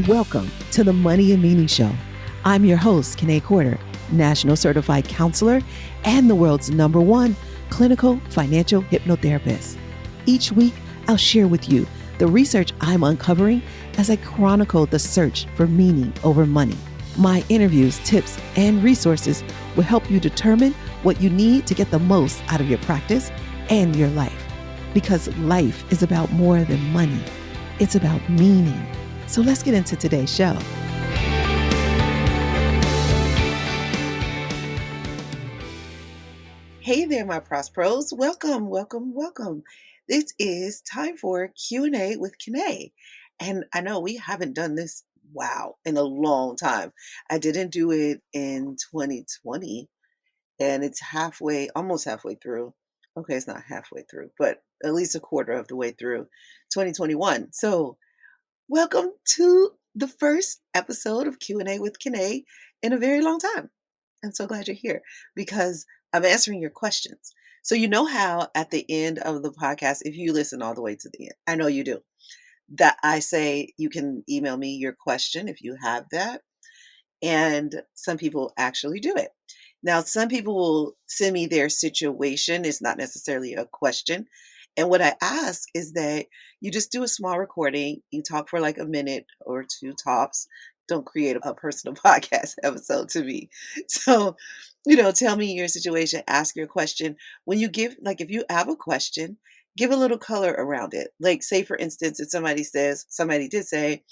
Welcome to the Money and Meaning Show. I'm your host, Kiné, National Certified Counselor and the world's #1 clinical financial hypnotherapist. Each week, I'll share with you the research I'm uncovering as I chronicle the search for meaning over money. My interviews, tips, and resources will help you determine what you need to get the most out of your practice and your life. Because life is about more than money. It's about meaning. So let's get into today's show. Hey there, my Pros. Welcome, welcome, welcome. This is time for Q&A with Kiné. And I know we haven't done this, in a long time. I didn't do it in 2020, and it's almost halfway through. Okay, it's not halfway through, but at least a quarter of the way through 2021. So welcome to the first episode of Q&A with Kiné in a very long time. I'm so glad you're here because I'm answering your questions. So you know how at the end of the podcast, if you listen all the way to the end, I know you do, that I say you can email me your question if you have that. And some people actually do it. Now, some people will send me their situation. It's not necessarily a question. And what I ask is that you just do a small recording. You talk for like a minute or two tops. Don't create a personal podcast episode to me. So, tell me your situation, ask your question. When you give, like, if you have a question, give a little color around it. Like, say, for instance, if somebody did say,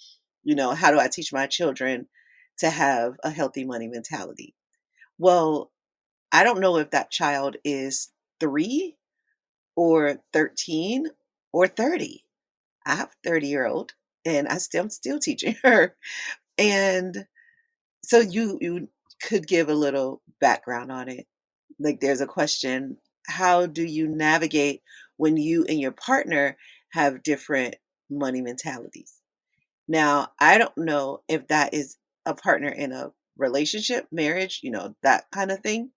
how do I teach my children to have a healthy money mentality? Well, I don't know if that child is 3 or 13 or 30. I have a 30-year-old and I'm still teaching her. And so you could give a little background on it. Like there's a question, how do you navigate when you and your partner have different money mentalities? Now, I don't know if that is a partner in a relationship, marriage, that kind of thing,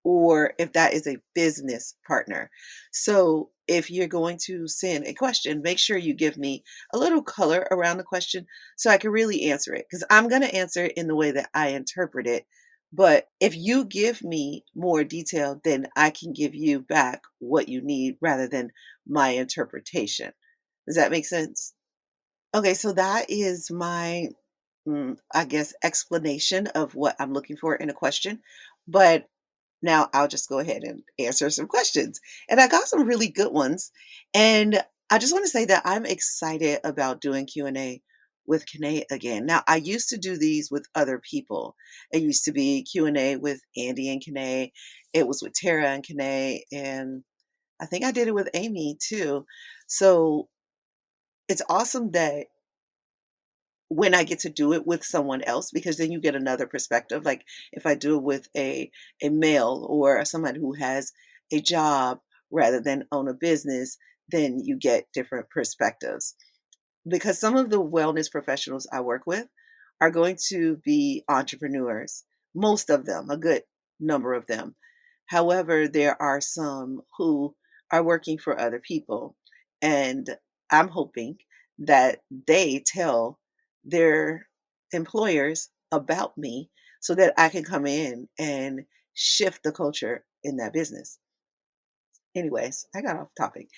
or if that is a business partner. So, if you're going to send a question, make sure you give me a little color around the question so I can really answer it because I'm going to answer it in the way that I interpret it. But if you give me more detail, then I can give you back what you need rather than my interpretation. Does that make sense? Okay, so that is my, I guess, explanation of what I'm looking for in a question. But now I'll just go ahead and answer some questions. And I got some really good ones. And I just want to say that I'm excited about doing Q&A with Kiné again. Now, I used to do these with other people. It used to be Q&A with Andy and Kiné. It was with Tara and Kiné. And I think I did it with Amy too. So it's awesome that when I get to do it with someone else, because then you get another perspective. Like if I do it with a male or someone who has a job rather than own a business, then you get different perspectives. Because some of the wellness professionals I work with are going to be entrepreneurs, most of them, a good number of them. However, there are some who are working for other people. And I'm hoping that they tell their employers about me so that I can come in and shift the culture in that business. Anyways, I got off topic.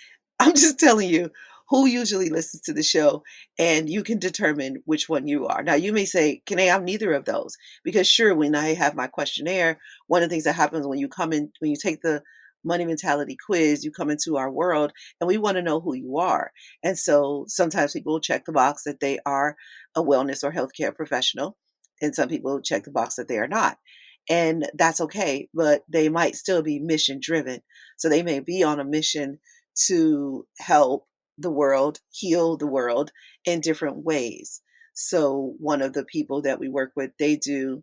I'm just telling you who usually listens to the show, and you can determine which one you are. Now, you may say, Kane, I'm neither of those. Because sure, when I have my questionnaire, one of the things that happens when you come in, when you take the money mentality quiz, you come into our world and we want to know who you are. And so sometimes people will check the box that they are a wellness or healthcare professional, and some people check the box that they are not. And that's okay, but they might still be mission driven. So they may be on a mission to help the world, heal the world in different ways. So one of the people that we work with, they do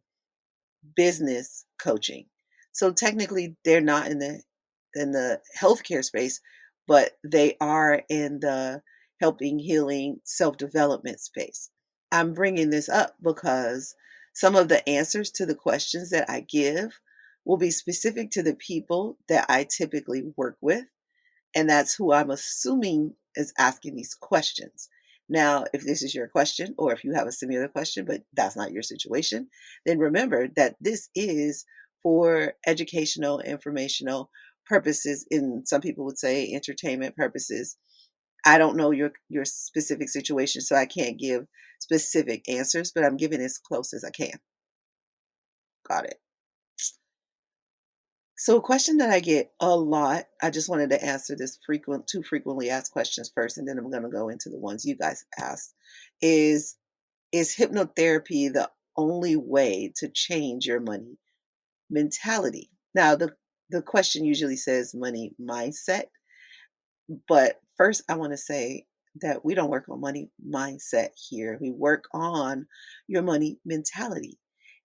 business coaching. So technically they're not in the healthcare space, but they are in the helping, healing, self-development space. I'm bringing this up because some of the answers to the questions that I give will be specific to the people that I typically work with. And that's who I'm assuming is asking these questions. Now, if this is your question, or if you have a similar question, but that's not your situation, then remember that this is for educational, informational purposes. In some people would say entertainment purposes. I don't know your specific situation, so I can't give specific answers, but I'm giving as close as I can. Got it. So a question that I get a lot, I just wanted to answer this two frequently asked questions first, and then I'm going to go into the ones you guys asked. Is is hypnotherapy the only way to change your money mentality? Now, the question usually says money mindset, but first I want to say that we don't work on money mindset here. We work on your money mentality.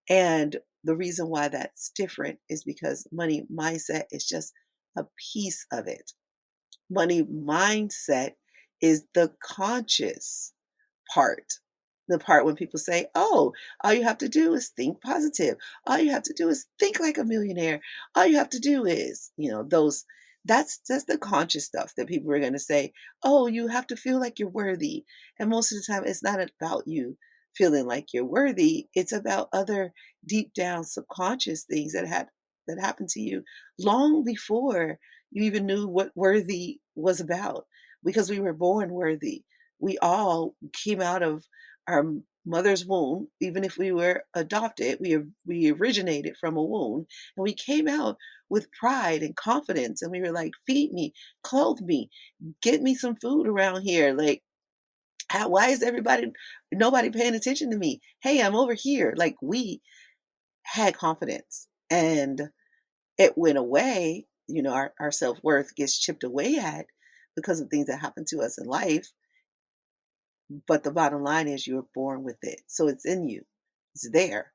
And the reason why that's different is because money mindset is just a piece of it. Money mindset is the conscious part. The part when people say, "Oh, all you have to do is think positive. All you have to do is think like a millionaire. All you have to do is," those that's the conscious stuff that people are going to say, "Oh, you have to feel like you're worthy." And most of the time it's not about you feeling like you're worthy. It's about other deep down subconscious things that happened to you long before you even knew what worthy was about, because we were born worthy. We all came out of our mother's womb. Even if we were adopted, we originated from a womb, and we came out with pride and confidence, and we were like, feed me, clothe me, get me some food around here. Like, why is nobody paying attention to me? Hey, I'm over here. Like, we had confidence, and it went away. Our self-worth gets chipped away at because of things that happen to us in life. But the bottom line is you were born with it. So it's in you. It's there.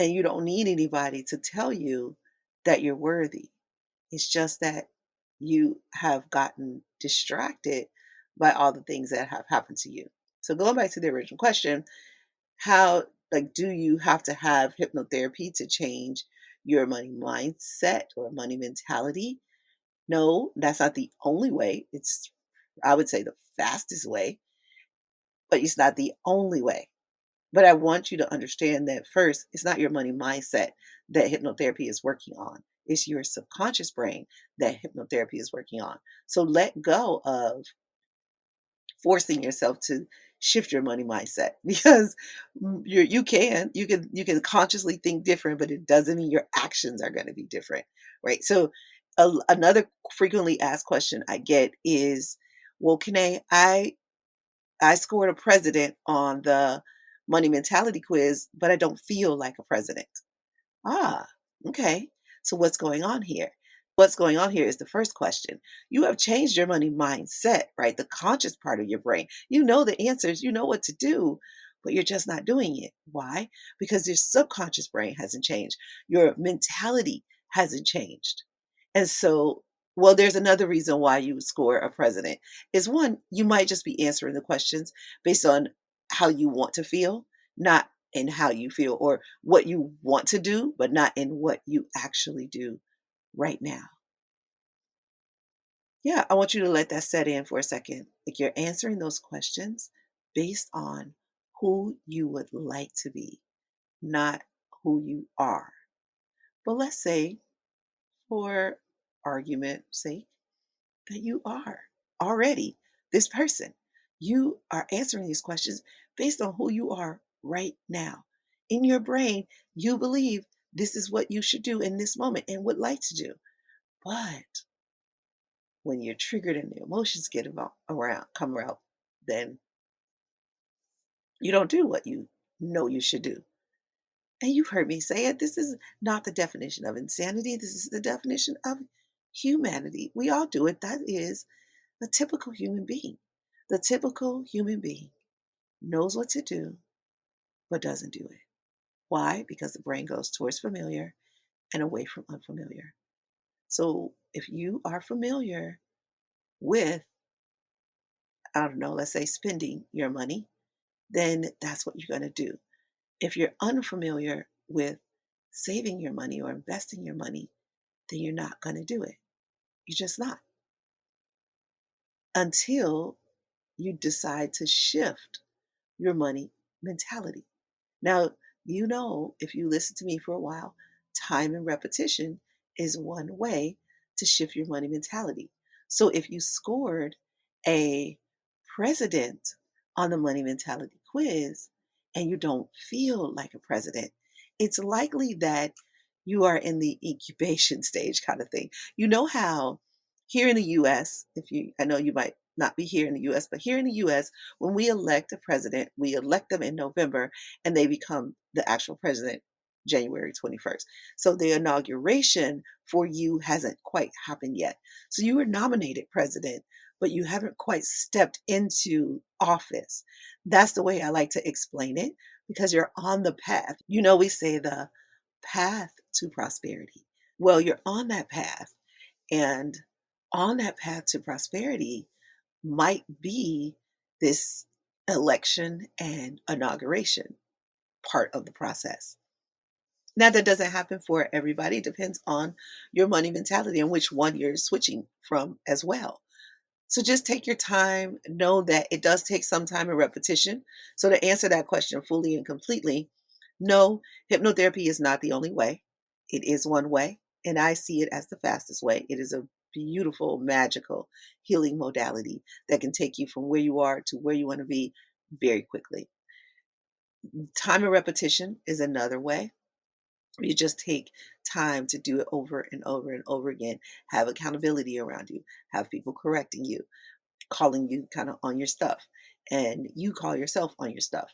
And you don't need anybody to tell you that you're worthy. It's just that you have gotten distracted by all the things that have happened to you. So going back to the original question, how, like, do you have to have hypnotherapy to change your money mindset or money mentality? No, that's not the only way. It's, I would say, the fastest way, but it's not the only way. But I want you to understand that first, it's not your money mindset that hypnotherapy is working on. It's your subconscious brain that hypnotherapy is working on. So let go of forcing yourself to shift your money mindset because you can consciously think different, but it doesn't mean your actions are going to be different, right? So another frequently asked question I get is, well, Kiné, I scored a president on the money mentality quiz, but I don't feel like a president. Ah, okay. So what's going on here? What's going on here is the first question. You have changed your money mindset, right? The conscious part of your brain. You know the answers, you know what to do, but you're just not doing it. Why? Because your subconscious brain hasn't changed. Your mentality hasn't changed. And so, well, there's another reason why you would score a president. Is one, you might just be answering the questions based on how you want to feel, not in how you feel, or what you want to do, but not in what you actually do right now. Yeah, I want you to let that set in for a second. Like, you're answering those questions based on who you would like to be, not who you are. But let's say, for argument's sake, that you are already this person. You are answering these questions based on who you are right now. In your brain, you believe this is what you should do in this moment and would like to do. But when you're triggered and the emotions get come around, then you don't do what you know you should do. And you've heard me say it. This is not the definition of insanity. This is the definition of humanity. We all do it. That is the typical human being. The typical human being knows what to do, but doesn't do it. Why? Because the brain goes towards familiar and away from unfamiliar. So if you are familiar with, I don't know, let's say spending your money, then that's what you're going to do. If you're unfamiliar with saving your money or investing your money, then you're not going to do it. You're just not, until you decide to shift your money mentality. Now, if you listen to me for a while, time and repetition is one way to shift your money mentality. So if you scored a president on the money mentality quiz and you don't feel like a president, it's likely that you are in the incubation stage kind of thing. You know how here in the US, I know you might not be here in the US, but here in the US, when we elect a president, we elect them in November and they become the actual president January 21st. So the inauguration for you hasn't quite happened yet. So you were nominated president, but you haven't quite stepped into office. That's the way I like to explain it because you're on the path. We say the path to prosperity. Well, you're on that path, and on that path to prosperity might be this election and inauguration part of the process. Now, that doesn't happen for everybody. It depends on your money mentality and which one you're switching from as well. So just take your time. Know that it does take some time and repetition. So to answer that question fully and completely, no, hypnotherapy is not the only way. It is one way, and I see it as the fastest way. It is a beautiful, magical healing modality that can take you from where you are to where you want to be very quickly. Time and repetition is another way. You just take time to do it over and over and over again. Have accountability around you, have people correcting you, calling you kind of on your stuff, and you call yourself on your stuff,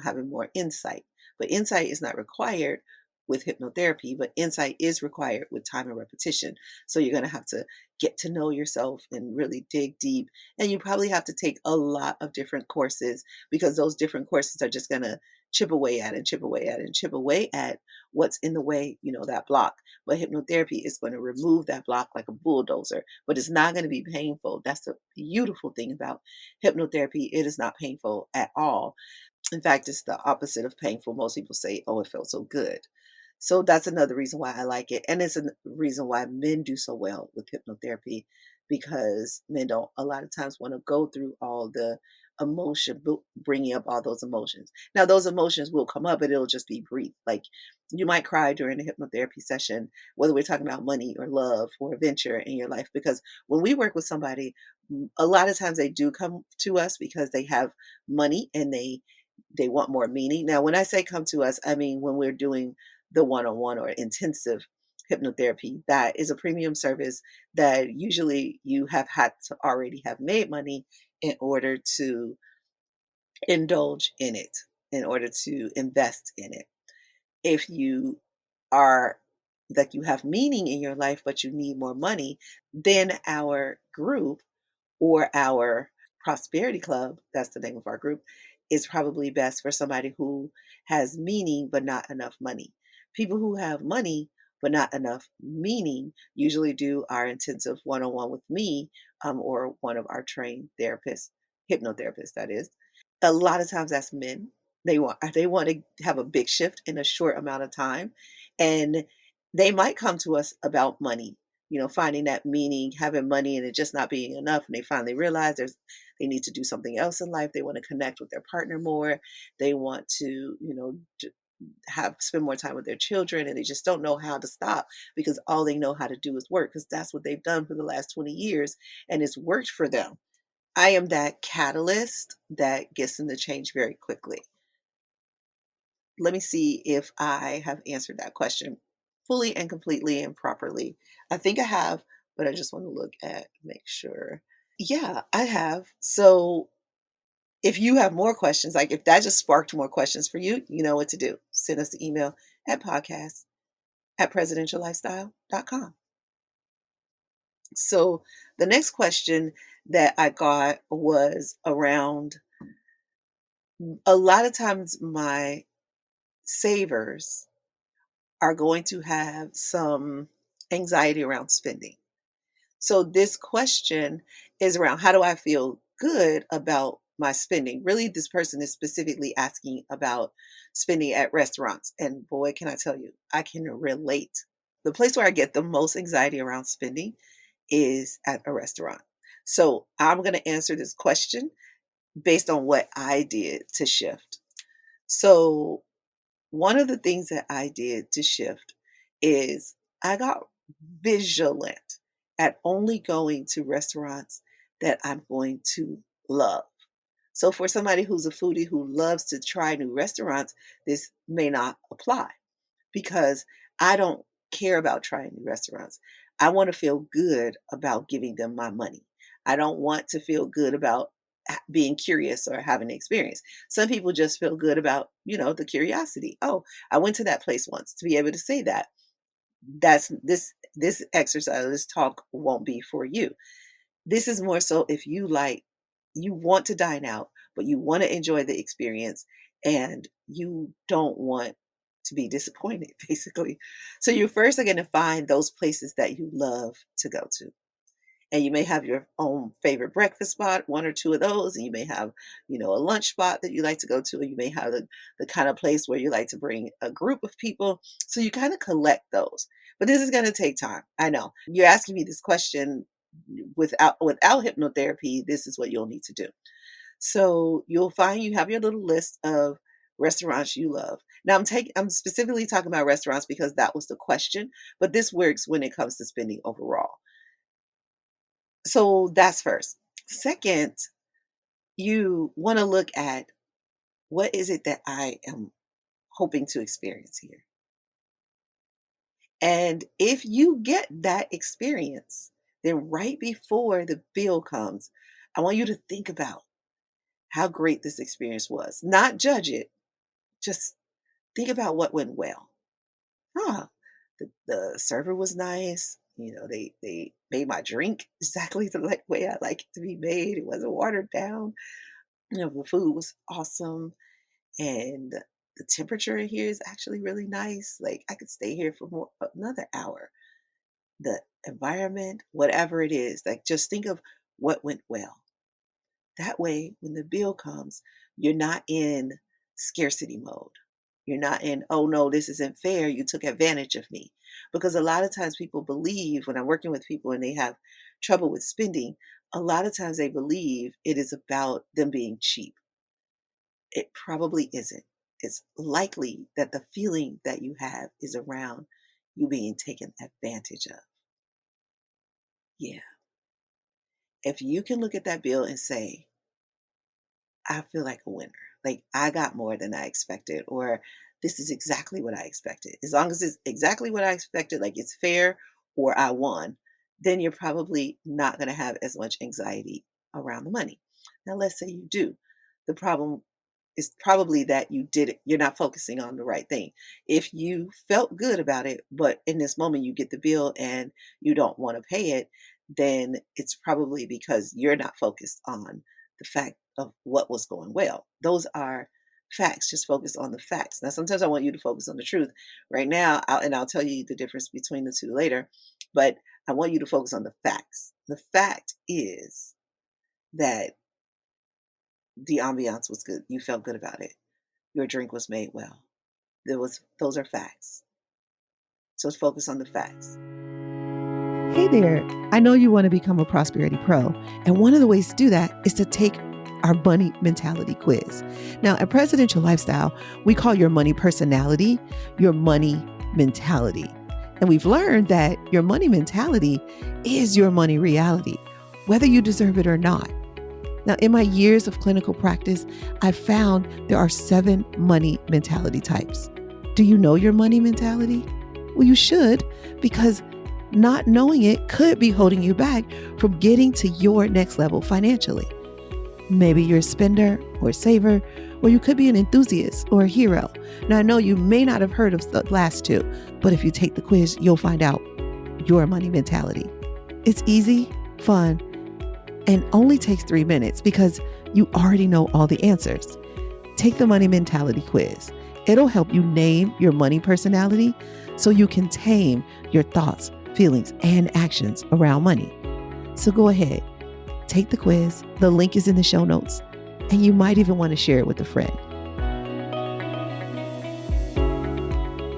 having more insight. But insight is not required with hypnotherapy, but insight is required with time and repetition. So you're going to have to get to know yourself and really dig deep. And you probably have to take a lot of different courses because those different courses are just going to chip away at and chip away at and chip away at what's in the way, that block. But hypnotherapy is going to remove that block like a bulldozer, but it's not going to be painful. That's the beautiful thing about hypnotherapy. It is not painful at all. In fact, it's the opposite of painful. Most people say, oh, it felt so good. So that's another reason why I like it. And it's a reason why men do so well with hypnotherapy, because men don't a lot of times want to go through all the emotion, bringing up all those emotions. Now, those emotions will come up, but it'll just be brief. Like you might cry during a hypnotherapy session, whether we're talking about money or love or adventure in your life. Because when we work with somebody, a lot of times they do come to us because they have money and they want more meaning. Now, when I say come to us, I mean when we're doing the one-on-one or intensive hypnotherapy, that is a premium service that usually you have had to already have made money in order to indulge in it, in order to invest in it. If you are like you have meaning in your life, but you need more money, then our group or our prosperity club, that's the name of our group, is probably best for somebody who has meaning but not enough money. People who have money but not enough meaning usually do our intensive one-on-one with me, or one of our trained therapists, hypnotherapists, that is. A lot of times that's men. They want to have a big shift in a short amount of time, and they might come to us about money, finding that meaning, having money and it just not being enough. And they finally realize they need to do something else in life. They want to connect with their partner more. They want to, have spend more time with their children, and they just don't know how to stop because all they know how to do is work because that's what they've done for the last 20 years and it's worked for them. I am that catalyst that gets them to change very quickly. Let me see if I have answered that question fully and completely and properly. I think I have, but I just want to make sure. Yeah, I have. So if you have more questions, like if that just sparked more questions for you, you know what to do. Send us the email at podcast@presidentiallifestyle.com. So the next question that I got was around a lot of times my savers are going to have some anxiety around spending. So this question is around how do I feel good about my spending? Really, this person is specifically asking about spending at restaurants. And boy, can I tell you, I can relate. The place where I get the most anxiety around spending is at a restaurant. So I'm going to answer this question based on what I did to shift. So, one of the things that I did to shift is I got vigilant at only going to restaurants that I'm going to love. So, for somebody who's a foodie who loves to try new restaurants, this may not apply because I don't care about trying new restaurants. I want to feel good about giving them my money. I don't want to feel good about being curious or having an experience. Some people just feel good about, the curiosity. Oh, I went to that place once, to be able to say that. That's this exercise, this talk won't be for you. This is more so if you want to dine out, but you want to enjoy the experience and you don't want to be disappointed, basically. So you first are going to find those places that you love to go to. And you may have your own favorite breakfast spot, one or two of those, and you may have, a lunch spot that you like to go to, and you may have the kind of place where you like to bring a group of people. So you kind of collect those. But this is going to take time. I know. You're asking me this question without hypnotherapy, this is what you'll need to do. So you'll find you have your little list of restaurants you love. Now I'm specifically talking about restaurants because that was the question, but this works when it comes to spending overall. So that's first. Second, you want to look at what is it that I am hoping to experience here. And if you get that experience, then right before the bill comes, I want you to think about how great this experience was. Not judge it, just think about what went well. Huh, the server was nice. They made my drink exactly the way I like it to be made. It wasn't watered down. The food was awesome, and the temperature here is actually really nice. Like I could stay here for another hour. The environment, whatever it is, like just think of what went well. That way, when the bill comes, you're not in scarcity mode. You're not in, oh no, this isn't fair. You took advantage of me. Because a lot of times people believe, when I'm working with people and they have trouble with spending, a lot of times they believe it is about them being cheap. It probably isn't. It's likely that the feeling that you have is around you being taken advantage of. Yeah. If you can look at that bill and say, I feel like a winner. Like I got more than I expected, or this is exactly what I expected. As long as it's exactly what I expected, like it's fair or I won, then you're probably not going to have as much anxiety around the money. Now, let's say you do. The problem is probably that you're not focusing on the right thing. If you felt good about it, but in this moment you get the bill and you don't want to pay it, then it's probably because you're not focused on the fact of what was going well. Those are facts. Just focus on the facts. Now, sometimes I want you to focus on the truth. Right now, I'll tell you the difference between the two later, but I want you to focus on the facts. The fact is that the ambiance was good. You felt good about it. Your drink was made well. Those are facts. So let's focus on the facts. Hey there. I know you want to become a prosperity pro. And one of the ways to do that is to take our money mentality quiz. Now, at Presidential Lifestyle, we call your money personality your money mentality. And we've learned that your money mentality is your money reality, whether you deserve it or not. Now, in my years of clinical practice, I've found there are 7 money mentality types. Do you know your money mentality? Well, you should, because not knowing it could be holding you back from getting to your next level financially. Maybe you're a spender or a saver, or you could be an enthusiast or a hero. Now, I know you may not have heard of the last 2, but if you take the quiz, you'll find out your money mentality. It's easy, fun, and only takes 3 minutes because you already know all the answers. Take the money mentality quiz. It'll help you name your money personality so you can tame your thoughts, feelings, and actions around money. So go ahead, take the quiz. The link is in the show notes, and you might even want to share it with a friend.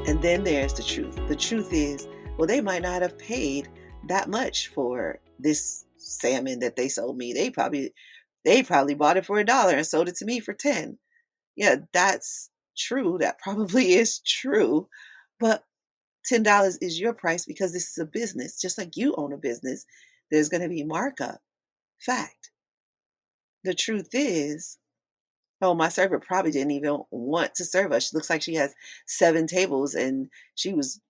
And then there's the truth. The truth is, well, they might not have paid that much for this salmon that they sold me. They probably They probably bought it for $1 and sold it to me for 10. Yeah, that's true. That probably is true. But $10 is your price because this is a business. Just like you own a business, there's going to be markup. Fact. The truth is, oh, my server probably didn't even want to serve us. She looks like she has 7 tables and she was,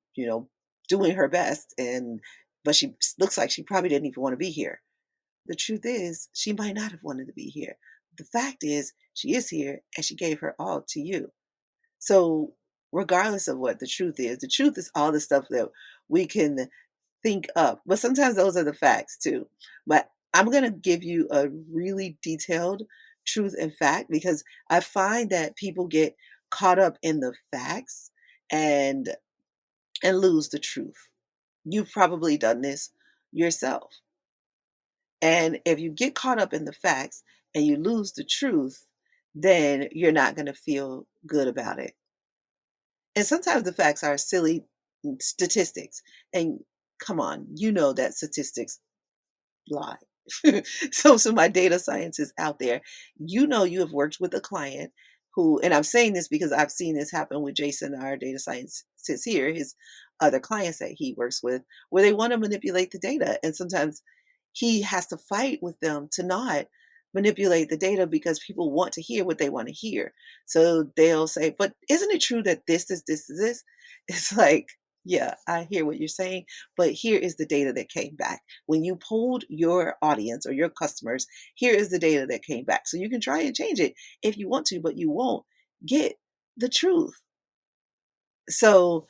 doing her best, and but she looks like she probably didn't even want to be here. The truth is, she might not have wanted to be here. The fact is, she is here and she gave her all to you. So, regardless of what the truth is all the stuff that we can think up. But sometimes those are the facts too. But I'm going to give you a really detailed truth and fact because I find that people get caught up in the facts and lose the truth. You've probably done this yourself. And if you get caught up in the facts and you lose the truth, then you're not going to feel good about it. And sometimes the facts are silly statistics. And come on, you know that statistics lie. So my data scientists out there, you have worked with a client who, and I'm saying this because I've seen this happen with Jason, our data scientist here, his other clients that he works with, where they want to manipulate the data. And sometimes he has to fight with them to not manipulate the data because people want to hear what they want to hear. So they'll say, but isn't it true that this? It's like, yeah, I hear what you're saying, but here is the data that came back. When you polled your audience or your customers, here is the data that came back. So you can try and change it if you want to, but you won't get the truth. So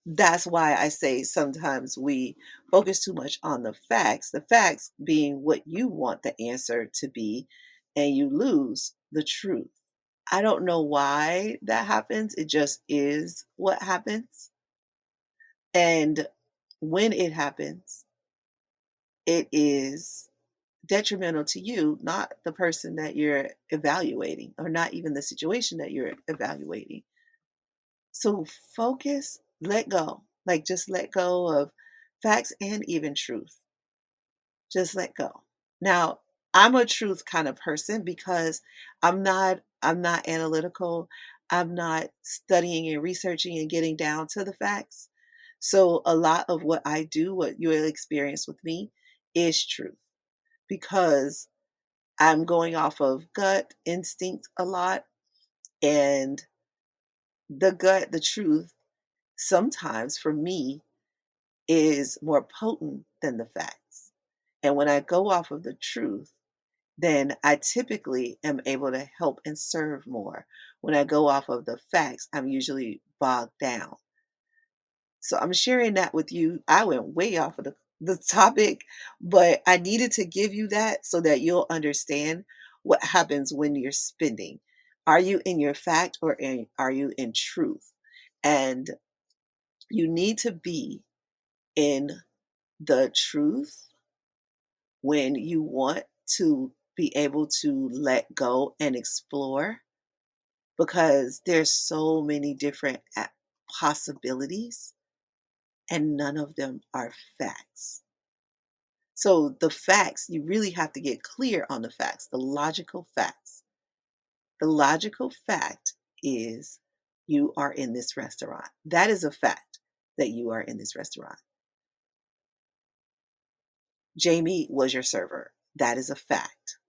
that's why I say sometimes we focus too much on the facts being what you want the answer to be, and you lose the truth. I don't know why that happens. It just is what happens. And when it happens, it is detrimental to you, not the person that you're evaluating, or not even the situation that you're evaluating. So focus, let go. Like just let go of facts and even truth. Just let go. Now, I'm a truth kind of person because I'm not analytical. I'm not studying and researching and getting down to the facts. So a lot of what I do, what you will experience with me, is truth because I'm going off of gut instinct a lot, and the truth sometimes for me is more potent than the facts. And when I go off of the truth, then I typically am able to help and serve more. When I go off of the facts, I'm usually bogged down. So I'm sharing that with you. I went way off of the topic, but I needed to give you that so that you'll understand what happens when you're spending. Are you in your fact or are you in truth? And you need to be in the truth when you want to be able to let go and explore because there's so many different possibilities and none of them are facts. So the facts, you really have to get clear on the facts, the logical facts. The logical fact is you are in this restaurant. That is a fact that you are in this restaurant. Jamie was your server. That is a fact.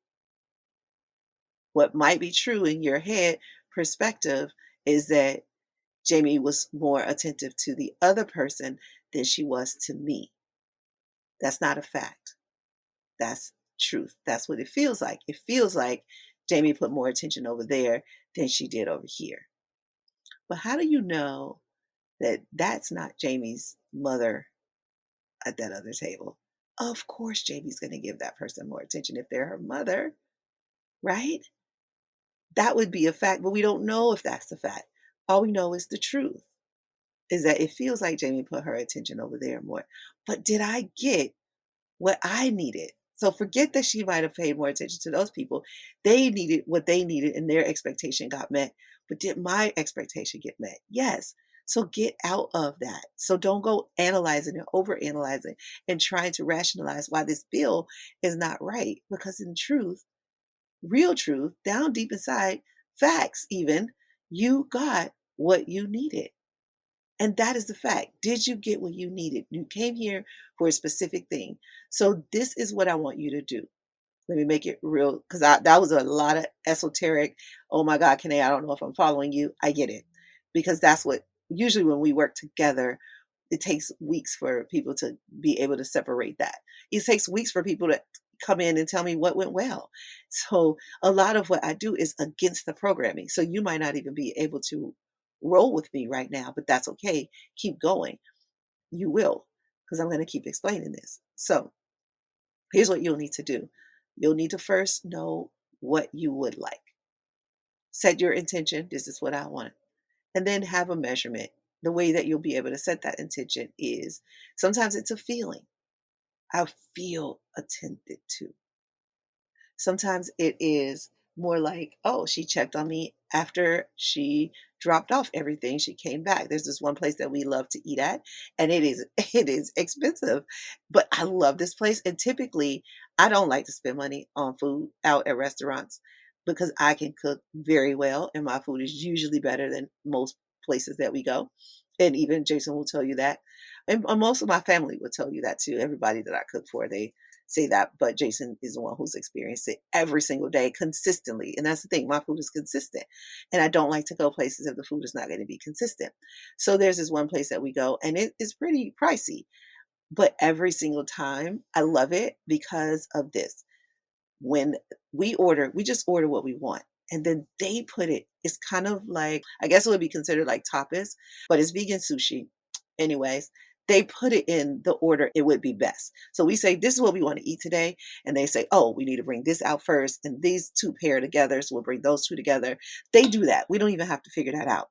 What might be true in your head perspective is that Jamie was more attentive to the other person than she was to me. That's not a fact. That's truth. That's what it feels like. It feels like Jamie put more attention over there than she did over here. But how do you know that that's not Jamie's mother at that other table? Of course, Jamie's going to give that person more attention if they're her mother, right? That would be a fact, but we don't know if that's the fact. All we know is the truth, is that it feels like Jamie put her attention over there more. But did I get what I needed? So forget that she might have paid more attention to those people. They needed what they needed and their expectation got met. But did my expectation get met? Yes. So get out of that. So don't go analyzing and overanalyzing and trying to rationalize why this bill is not right. Because in truth, real truth, down deep inside, facts even, you got what you needed. And that is the fact. Did you get what you needed? You came here for a specific thing. So this is what I want you to do. Let me make it real because that was a lot of esoteric. Oh my God, Kiné, I don't know if I'm following you. I get it. Because that's what usually when we work together, it takes weeks for people to be able to separate that. It takes weeks for people to come in and tell me what went well. So a lot of what I do is against the programming. So you might not even be able to roll with me right now, but that's okay. Keep going. You will, because I'm going to keep explaining this. So here's what you'll need to do. You'll need to first know what you would like. Set your intention. This is what I want. And then have a measurement. The way that you'll be able to set that intention is sometimes it's a feeling. I feel attended to. Sometimes it is more like, oh, she checked on me after she dropped off everything. She came back. There's this one place that we love to eat at, and it is it is expensive, but I love this place. And typically, I don't like to spend money on food out at restaurants because I can cook very well, and my food is usually better than most places that we go. And even Jason will tell you that, and most of my family will tell you that too. Everybody that I cook for, they say that, but Jason is the one who's experienced it every single day consistently. And that's the thing, my food is consistent. And I don't like to go places if the food is not going to be consistent. So there's this one place that we go, and it is pretty pricey. But every single time, I love it because of this. When we order, we just order what we want. And then they put it, it's kind of like, I guess it would be considered like tapas, but it's vegan sushi. Anyways, they put it in the order it would be best. So we say, this is what we want to eat today. And they say, oh, we need to bring this out first. And these two pair together. So we'll bring those two together. They do that. We don't even have to figure that out.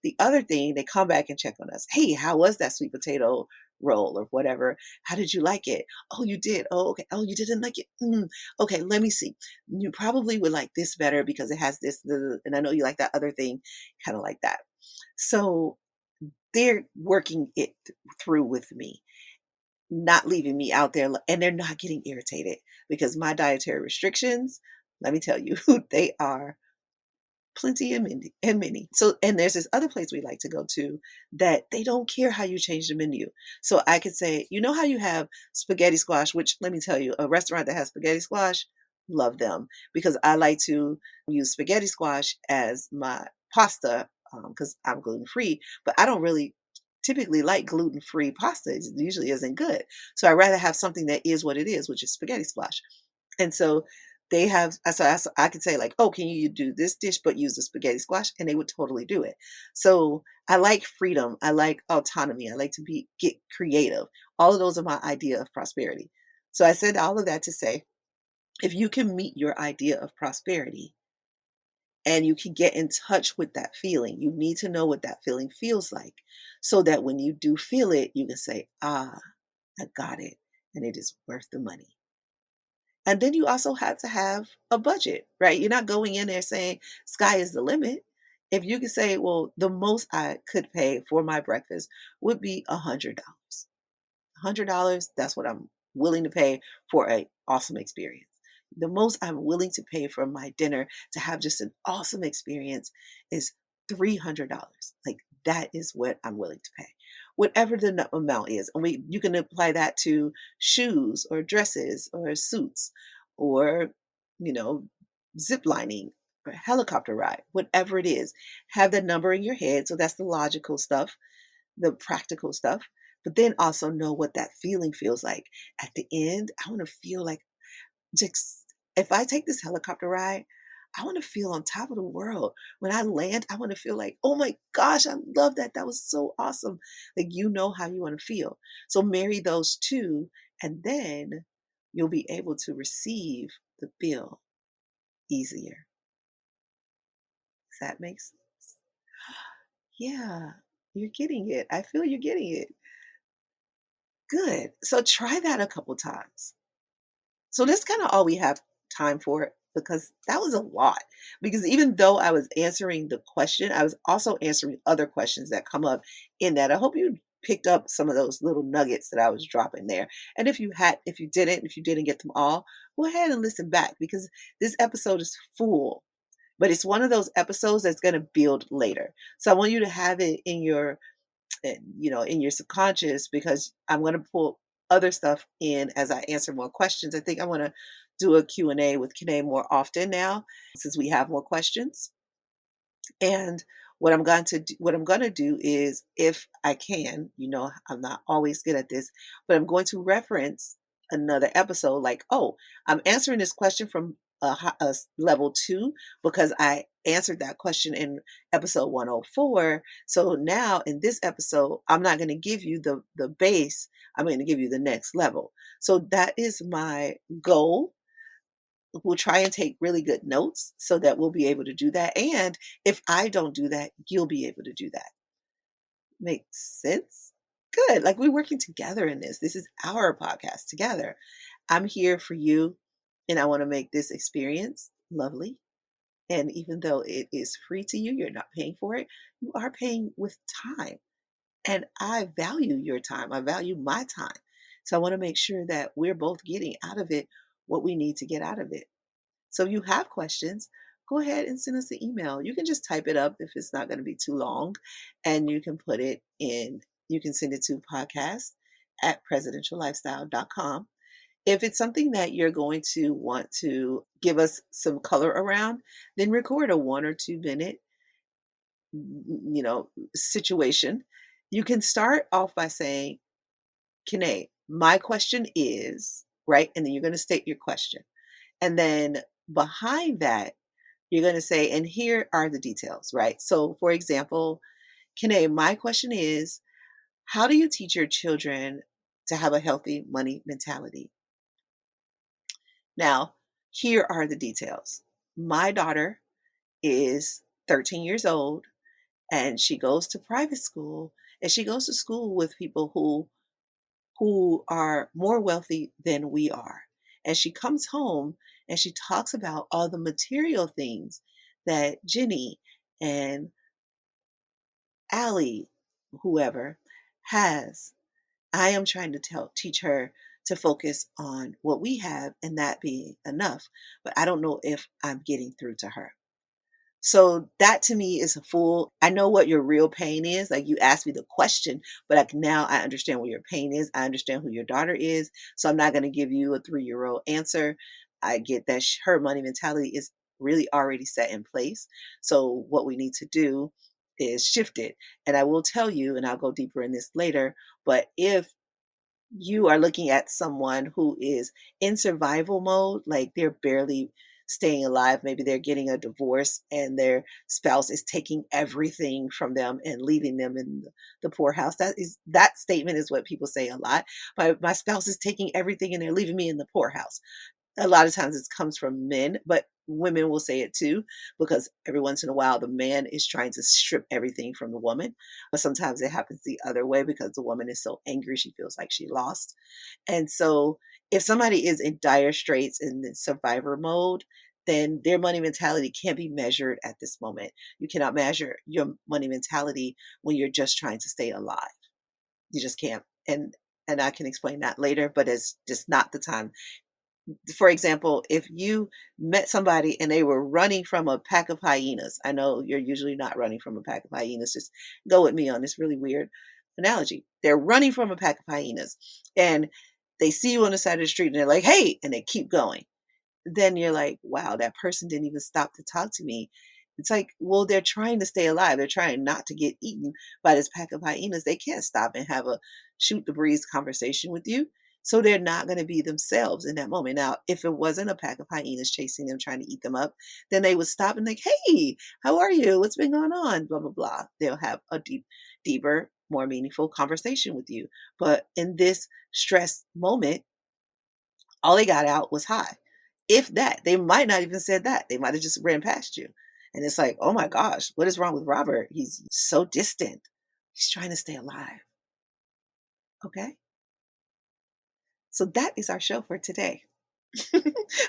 The other thing, they come back and check on us. Hey, how was that sweet potato roll or whatever? How did you like it? Oh, you did. Oh, okay. Oh, you didn't like it. Okay, let me see. You probably would like this better because it has this, and I know you like that other thing, kind of like that. So they're working it through with me, not leaving me out there, and they're not getting irritated because my dietary restrictions, let me tell you, they are plenty and many. So, and there's this other place we like to go to that they don't care how you change the menu. So I could say, you know how you have spaghetti squash, which let me tell you, a restaurant that has spaghetti squash, love them because I like to use spaghetti squash as my pasta because I'm gluten free, but I don't really typically like gluten free pasta. It usually isn't good. So I'd rather have something that is what it is, which is spaghetti squash. And so they have, so I could say like, oh, can you do this dish, but use the spaghetti squash? And they would totally do it. So I like freedom. I like autonomy. I like to get creative. All of those are my idea of prosperity. So I said all of that to say, if you can meet your idea of prosperity and you can get in touch with that feeling, you need to know what that feeling feels like so that when you do feel it, you can say, ah, I got it. And it is worth the money. And then you also have to have a budget, right? You're not going in there saying sky is the limit. If you could say, well, the most I could pay for my breakfast would be $100. $100, that's what I'm willing to pay for an awesome experience. The most I'm willing to pay for my dinner to have just an awesome experience is $300. Like that is what I'm willing to pay. Whatever the amount is. And you can apply that to shoes or dresses or suits or, you know, zip lining or helicopter ride, whatever it is. Have that number in your head. So that's the logical stuff, the practical stuff, but then also know what that feeling feels like. At the end, I want to feel like just if I take this helicopter ride, I want to feel on top of the world. When I land, I want to feel like, oh my gosh, I love that. That was so awesome. Like you know how you want to feel. So marry those two, and then you'll be able to receive the bill easier. Does that make sense? Yeah, you're getting it. I feel you're getting it. Good. So try that a couple times. So that's kind of all we have time for because that was a lot. Because even though I was answering the question, I was also answering other questions that come up in that. I hope you picked up some of those little nuggets that I was dropping there. And if you didn't get them all, go ahead and listen back because this episode is full. But it's one of those episodes that's going to build later. So I want you to have it in your in your subconscious because I'm going to pull other stuff in as I answer more questions. I think I want to do a Q&A with Kiné more often now since we have more questions. And what I'm going to do is if I can, I'm not always good at this, but I'm going to reference another episode like, oh, I'm answering this question from level 2 because I answered that question in episode 104. So now in this episode, I'm not going to give you the base. I'm going to give you the next level. So that is my goal. We'll try and take really good notes so that we'll be able to do that. And if I don't do that, you'll be able to do that. Makes sense? Good. Like we're working together in this. This is our podcast together. I'm here for you and I want to make this experience lovely. And even though it is free to you, you're not paying for it, you are paying with time. And I value your time. I value my time. So I want to make sure that we're both getting out of it what we need to get out of it. So if you have questions, go ahead and send us an email. You can just type it up if it's not going to be too long, and you can put it in, you can send it to podcast@presidentiallifestyle.com. If it's something that you're going to want to give us some color around, then record a 1 or 2 minute, situation. You can start off by saying, Kine, my question is, right? And then you're going to state your question. And then behind that, you're going to say, and here are the details, right? So, for example, Kine, my question is, how do you teach your children to have a healthy money mentality? Now, here are the details. My daughter is 13 years old and she goes to private school and she goes to school with people who are more wealthy than we are. And she comes home and she talks about all the material things that Jenny and Allie, whoever, has. I am trying to teach her to focus on what we have and that being enough. But I don't know if I'm getting through to her. So that to me is a full, I know what your real pain is. Like you asked me the question, but like now I understand what your pain is. I understand who your daughter is. So I'm not going to give you a 3-year-old answer. I get that her money mentality is really already set in place. So what we need to do is shift it. And I will tell you, and I'll go deeper in this later, but if you are looking at someone who is in survival mode, like they're barely staying alive. Maybe they're getting a divorce and their spouse is taking everything from them and leaving them in the poorhouse. That statement is what people say a lot. My spouse is taking everything and they're leaving me in the poorhouse. A lot of times it comes from men, but women will say it too, because every once in a while the man is trying to strip everything from the woman. But sometimes it happens the other way because the woman is so angry she feels like she lost. And so if somebody is in dire straits in the survivor mode, then their money mentality can't be measured at this moment. You cannot measure your money mentality when you're just trying to stay alive. You just can't. And I can explain that later, but it's just not the time. For example, if you met somebody and they were running from a pack of hyenas, I know you're usually not running from a pack of hyenas. Just go with me on this really weird analogy. They're running from a pack of hyenas and they see you on the side of the street and they're like, hey, and they keep going. Then you're like, wow, that person didn't even stop to talk to me. It's like, well, they're trying to stay alive. They're trying not to get eaten by this pack of hyenas. They can't stop and have a shoot the breeze conversation with you. So they're not going to be themselves in that moment. Now, if it wasn't a pack of hyenas chasing them, trying to eat them up, then they would stop and like, hey, how are you? What's been going on? Blah, blah, blah. They'll have a deeper, more meaningful conversation with you. But in this stress moment, all they got out was hi. If that, they might not even said that. They might have just ran past you. And it's like, oh my gosh, what is wrong with Robert? He's so distant. He's trying to stay alive. Okay. So that is our show for today.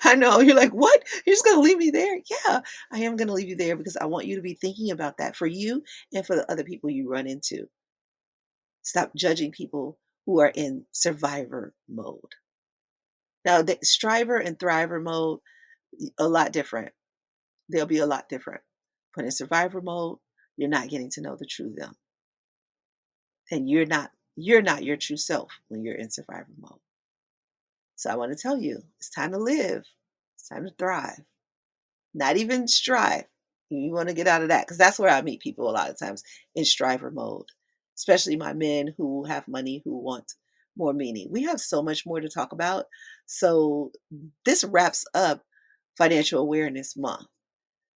I know you're like, what? You're just going to leave me there? Yeah, I am going to leave you there because I want you to be thinking about that for you and for the other people you run into. Stop judging people who are in survivor mode. Now, the striver and thriver mode, a lot different. They'll be a lot different. But in survivor mode, you're not getting to know the true them. And you're not your true self when you're in survivor mode. So I want to tell you, it's time to live. It's time to thrive. Not even strive. You want to get out of that, because that's where I meet people a lot of times, in striver mode, especially my men who have money, who want more meaning. We have so much more to talk about. So this wraps up Financial Awareness Month.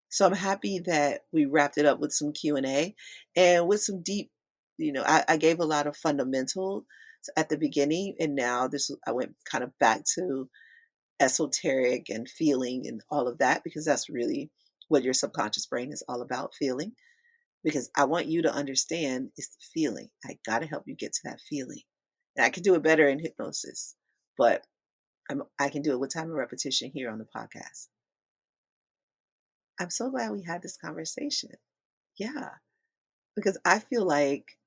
So I'm happy that we wrapped it up with some Q&A and with some deep, I gave a lot of fundamentals at the beginning, and now I went kind of back to esoteric and feeling and all of that, because that's really what your subconscious brain is all about, feeling. Because I want you to understand it's the feeling. I got to help you get to that feeling. And I can do it better in hypnosis, but I can do it with time and repetition here on the podcast. I'm so glad we had this conversation. Yeah, because I feel like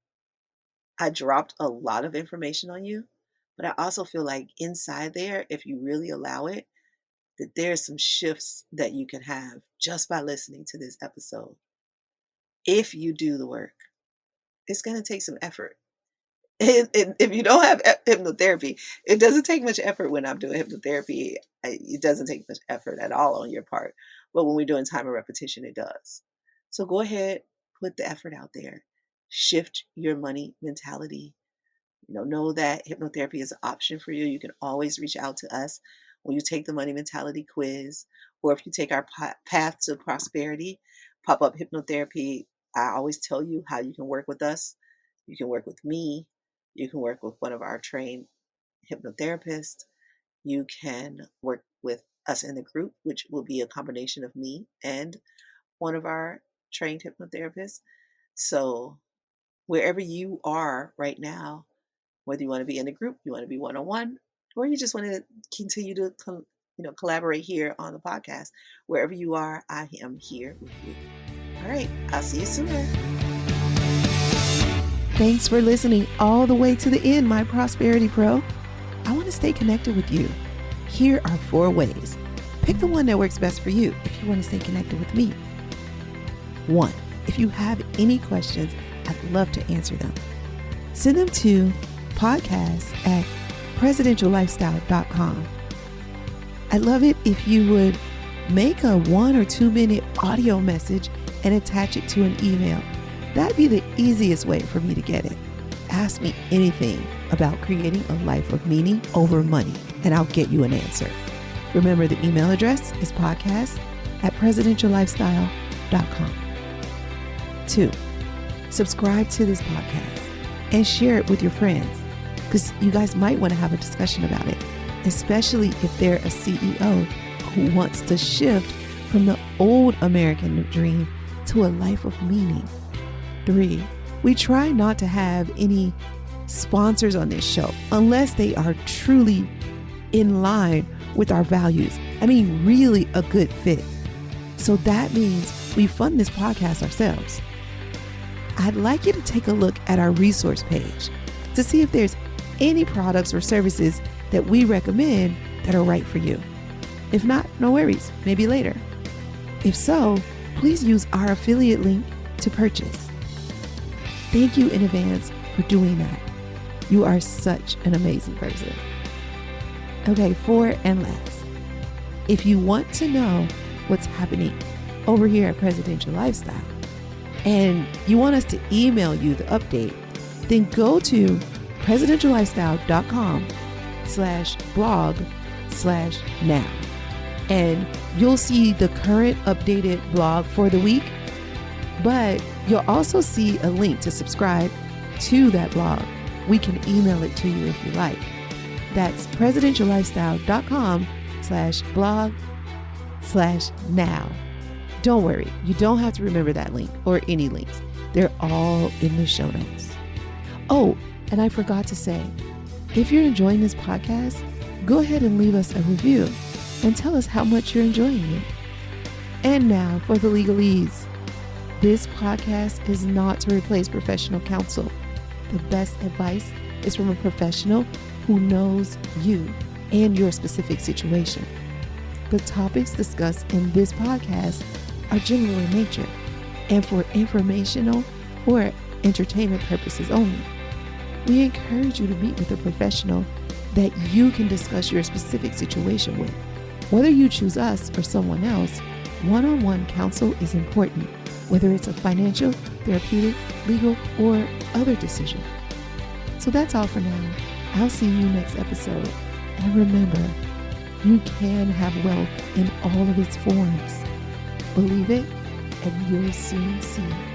I dropped a lot of information on you, but I also feel like inside there, if you really allow it, that there's some shifts that you can have just by listening to this episode. If you do the work, it's going to take some effort. And if you don't have hypnotherapy, it doesn't take much effort when I'm doing hypnotherapy. It doesn't take much effort at all on your part. But when we're doing time and repetition, it does. So go ahead, put the effort out there. Shift your money mentality. Know that hypnotherapy is an option for you. You can always reach out to us when you take the money mentality quiz, or if you take our path to prosperity pop-up hypnotherapy. I always tell you how you can work with us. You can work with me. You can work with one of our trained hypnotherapists. You can work with us in the group, which will be a combination of me and one of our trained hypnotherapists. So wherever you are right now, whether you want to be in a group, you want to be one-on-one, or you just want to continue to collaborate here on the podcast, wherever you are, I am here with you. All right, I'll see you soon. Thanks for listening all the way to the end, my Prosperity Pro. I want to stay connected with you. Here are 4 ways. Pick the one that works best for you if you want to stay connected with me. 1, if you have any questions, I'd love to answer them. Send them to podcast@presidentiallifestyle.com. I'd love it if you would make a 1 or 2 minute audio message and attach it to an email. That'd be the easiest way for me to get it. Ask me anything about creating a life of meaning over money, and I'll get you an answer. Remember, the email address is podcast@presidentiallifestyle.com. 2, subscribe to this podcast and share it with your friends, because you guys might want to have a discussion about it, especially if they're a CEO who wants to shift from the old American dream to a life of meaning. 3, we try not to have any sponsors on this show unless they are truly in line with our values. I mean, really a good fit. So that means we fund this podcast ourselves. I'd like you to take a look at our resource page to see if there's any products or services that we recommend that are right for you. If not, no worries, maybe later. If so, please use our affiliate link to purchase. Thank you in advance for doing that. You are such an amazing person. Okay, 4 and last. If you want to know what's happening over here at Presidential Lifestyle and you want us to email you the update, then go to presidentiallifestyle.com/blog/now. And you'll see the current updated blog for the week, but you'll also see a link to subscribe to that blog. We can email it to you if you like. That's presidentiallifestyle.com/blog/now. Don't worry, you don't have to remember that link or any links. They're all in the show notes. Oh, and I forgot to say, if you're enjoying this podcast, go ahead and leave us a review and tell us how much you're enjoying it. And now for the legalese. This podcast is not to replace professional counsel. the best advice is from a professional who knows you and your specific situation. The topics discussed in this podcast are general in nature and for informational or entertainment purposes only. We encourage you to meet with a professional that you can discuss your specific situation with. Whether you choose us or someone else, one-on-one counsel is important, whether it's a financial, therapeutic, legal, or other decision. So that's all for now. I'll see you next episode. And remember, you can have wealth in all of its forms. Believe it, and you'll soon see it.